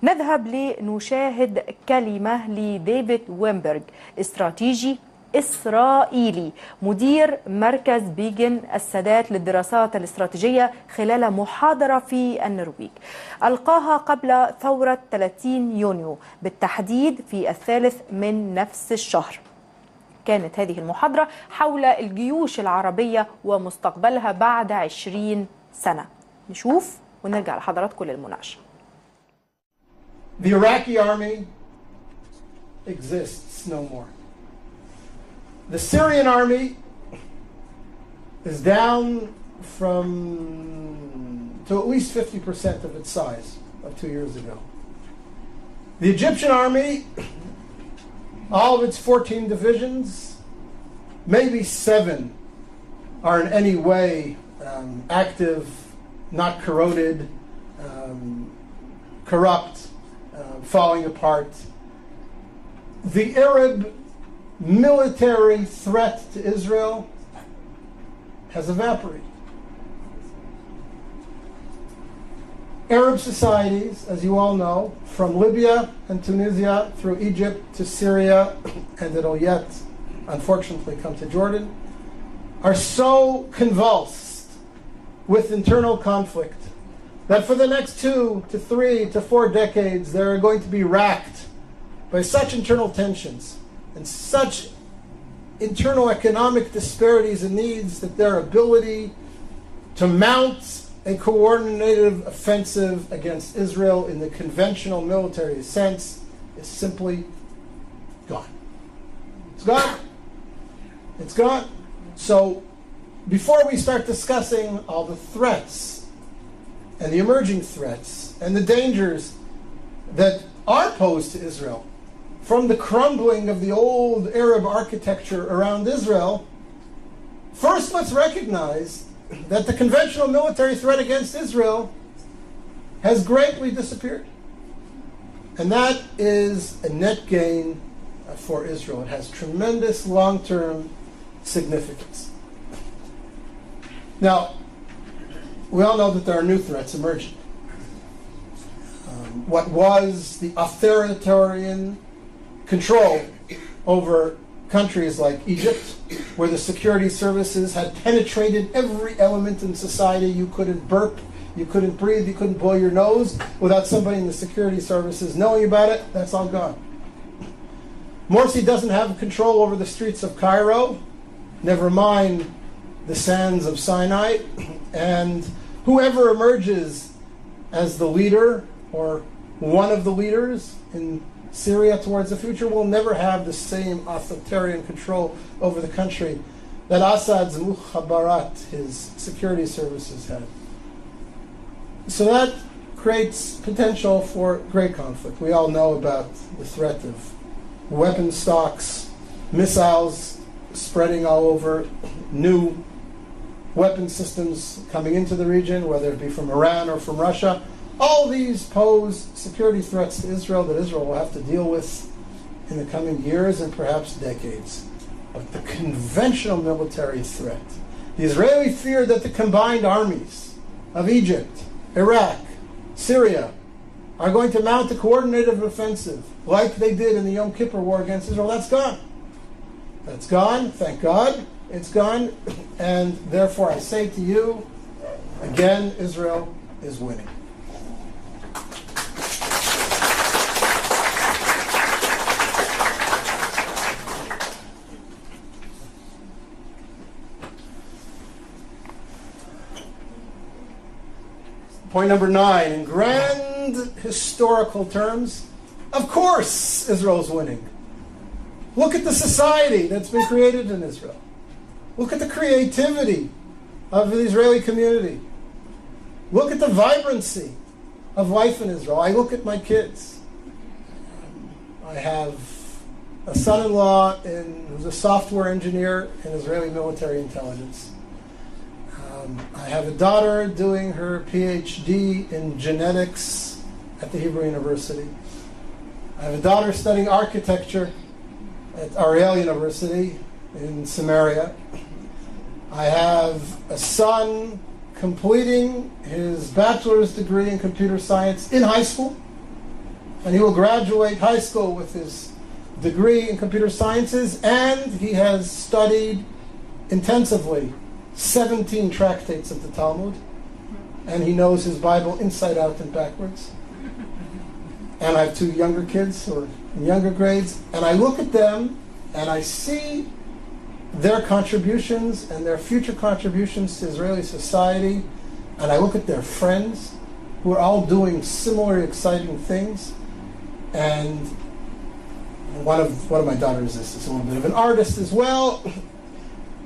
نذهب لنشاهد كلمة لديفيد وينبرغ، استراتيجي إسرائيلي مدير مركز بيجن السادات للدراسات الاستراتيجية، خلال محاضرة في النرويج ألقاها قبل ثورة 30 يونيو، بالتحديد في 3 من نفس الشهر. كانت هذه المحاضرة حول الجيوش العربية ومستقبلها بعد 20 سنة. نشوف ونرجع لحضراتكم للمناقشة. The Iraqi army exists no more. The Syrian army is down to at least 50% of its size of 2 years ago. The Egyptian army, all of its 14 divisions, maybe 7 are in any way active, not corroded, corrupt, falling apart. The Arab military threat to Israel has evaporated. Arab societies, as you all know, from Libya and Tunisia through Egypt to Syria, and it'll yet unfortunately come to Jordan, are so convulsed with internal conflict that for the next 2 to 3 to 4 decades they're going to be racked by such internal tensions and such internal economic disparities and needs that their ability to mount a coordinated offensive against Israel in the conventional military sense is simply gone. It's gone. It's gone. So before we start discussing all the threats and the emerging threats and the dangers that are posed to Israel from the crumbling of the old Arab architecture around Israel, first let's recognize that the conventional military threat against Israel has greatly disappeared. And that is a net gain for Israel. It has tremendous long-term significance. Now, we all know that there are new threats emerging. What was the authoritarian control over countries like Egypt, where the security services had penetrated every element in society. You couldn't burp, you couldn't breathe, you couldn't blow your nose without somebody in the security services knowing about it. That's all gone. Morsi doesn't have control over the streets of Cairo, never mind the sands of Sinai, and whoever emerges as the leader or one of the leaders in Syria towards the future will never have the same authoritarian control over the country that Assad's mukhabarat, his security services, had. So that creates potential for great conflict. We all know about the threat of weapon stocks, missiles spreading all over, new weapon systems coming into the region, whether it be from Iran or from Russia. All these pose security threats to Israel that Israel will have to deal with in the coming years and perhaps decades. But the conventional military threat, the Israeli fear that the combined armies of Egypt, Iraq, Syria are going to mount a coordinated offensive like they did in the Yom Kippur War against Israel, that's gone. That's gone, thank God, it's gone. And therefore I say to you, again, Israel is winning. Point number 9, in grand historical terms, of course Israel's winning. Look at the society that's been created in Israel. Look at the creativity of the Israeli community. Look at the vibrancy of life in Israel. I look at my kids. I have a son-in-law who's a software engineer in Israeli military intelligence. I have a daughter doing her PhD in genetics at the Hebrew University. I have a daughter studying architecture at Ariel University in Samaria. I have a son completing his bachelor's degree in computer science in high school. and he will graduate high school with his degree in computer sciences, and he has studied intensively 17 tractates of the Talmud, and he knows his Bible inside out and backwards. And I have 2 younger kids who are in younger grades, and I look at them and I see their contributions and their future contributions to Israeli society, and I look at their friends who are all doing similar exciting things. And one of my daughters is a little bit of an artist as well.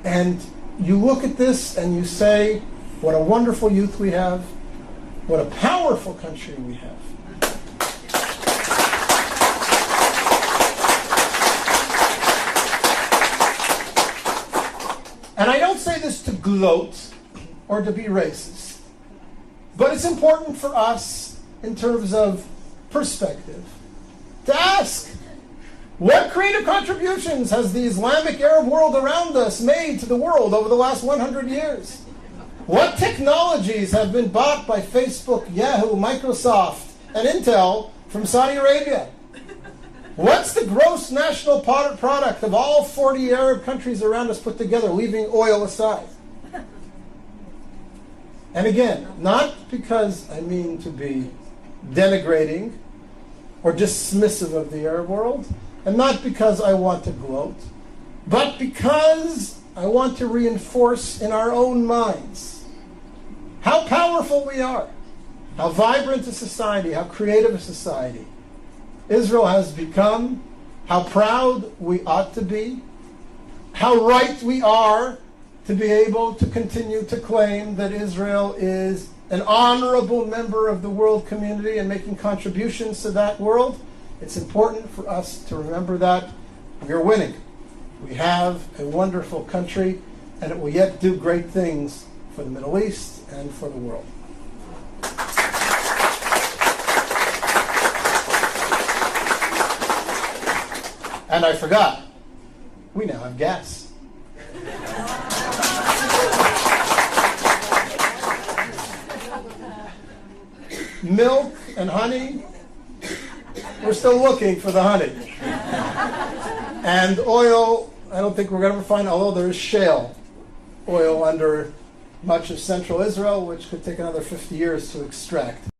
And you look at this and you say, what a wonderful youth we have, what a powerful country we have. And I don't say this to gloat or to be racist, but it's important for us in terms of perspective to ask, what creative contributions has the Islamic Arab world around us made to the world over the last 100 years? What technologies have been bought by Facebook, Yahoo, Microsoft, and Intel from Saudi Arabia? What's the gross national product of all 40 Arab countries around us put together, leaving oil aside? And again, not because I mean to be denigrating or dismissive of the Arab world, and not because I want to gloat, but because I want to reinforce in our own minds how powerful we are, how vibrant a society, how creative a society Israel has become, how proud we ought to be, how right we are to be able to continue to claim that Israel is an honorable member of the world community and making contributions to that world. It's important for us to remember that we are winning. We have a wonderful country, and it will yet do great things for the Middle East and for the world. And I forgot, we now have gas. Milk and honey, we're still looking for the honey. And oil, I don't think we're going to ever find, although there is shale oil under much of central Israel, which could take another 50 years to extract.